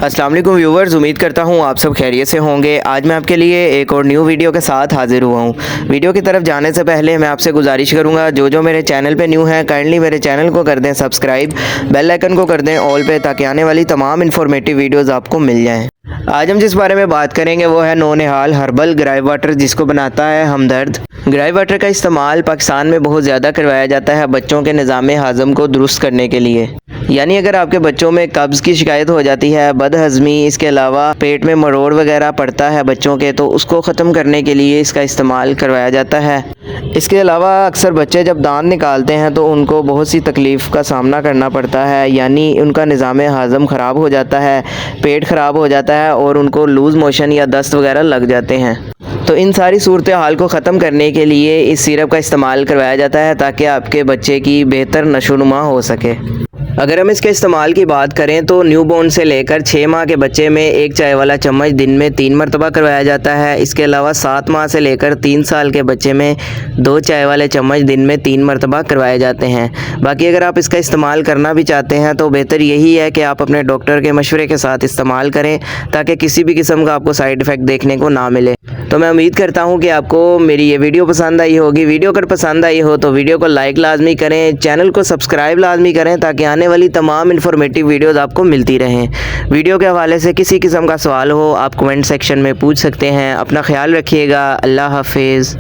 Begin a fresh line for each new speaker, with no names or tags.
अस्सलाम वालेकुम व्यूवर्स, उम्मीद करता हूँ आप सब खैरियत से होंगे। आज मैं आपके लिए एक और न्यू वीडियो के साथ हाजिर हुआ हूँ। वीडियो की तरफ जाने से पहले मैं आपसे गुजारिश करूँगा, जो मेरे चैनल पे न्यू हैं काइंडली मेरे चैनल को कर दें सब्सक्राइब, बेल आइकन को कर दें ऑल पे, ताकि आने वाली तमाम इन्फॉर्मेटिव वीडियोज़ आपको मिल जाएँ। आज हम जिस बारे में बात करेंगे वो है नौनिहाल हर्बल ग्राई वाटर, जिसको बनाता है हमदर्द। ग्राई वाटर का इस्तेमाल पाकिस्तान में बहुत ज़्यादा करवाया जाता है बच्चों के निज़ाम हाज़म को दुरुस्त करने के लिए। यानी अगर आपके बच्चों में कब्ज़ की शिकायत हो जाती है, बदहज़मी, इसके अलावा पेट में मरोड़ वगैरह पड़ता है बच्चों के, तो उसको ख़त्म करने के लिए इसका इस्तेमाल करवाया जाता है। इसके अलावा अक्सर बच्चे जब दांत निकालते हैं तो उनको बहुत सी तकलीफ़ का सामना करना पड़ता है, यानी उनका निज़ाम हाज़म ख़राब हो जाता है, पेट ख़राब हो जाता है और उनको लूज़ मोशन या दस्त वगैरह लग जाते हैं। तो इन सारी सूरत हाल को ख़त्म करने के लिए इस सिरप का इस्तेमाल करवाया जाता है, ताकि आपके बच्चे की बेहतर नशोनुमा हो सके। अगर हम इसके इस्तेमाल की बात करें तो न्यूबॉर्न से लेकर 6 माह के बच्चे में 1 चाय वाला चम्मच दिन में 3 मरतबा करवाया जाता है। इसके अलावा 7 माह से लेकर 3 साल के बच्चे में 2 चाय वाले चम्मच दिन में 3 मरतबा करवाए जाते हैं। बाकी अगर आप इसका इस्तेमाल करना भी चाहते हैं तो बेहतर यही है कि आप अपने डॉक्टर के मशवरे के साथ इस्तेमाल करें, ताकि किसी भी किस्म का आपको साइड इफ़ेक्ट देखने को ना मिले। तो मैं उम्मीद करता हूँ कि आपको मेरी ये वीडियो पसंद आई होगी। वीडियो अगर पसंद आई हो तो वीडियो को लाइक लाजमी करें, चैनल को सब्सक्राइब लाजमी करें, ताकि आने वाली तमाम इन्फॉर्मेटिव वीडियोज़ आपको मिलती रहें। वीडियो के हवाले से किसी किस्म का सवाल हो आप कमेंट सेक्शन में पूछ सकते हैं। अपना ख्याल रखिएगा। अल्लाह हाफिज़।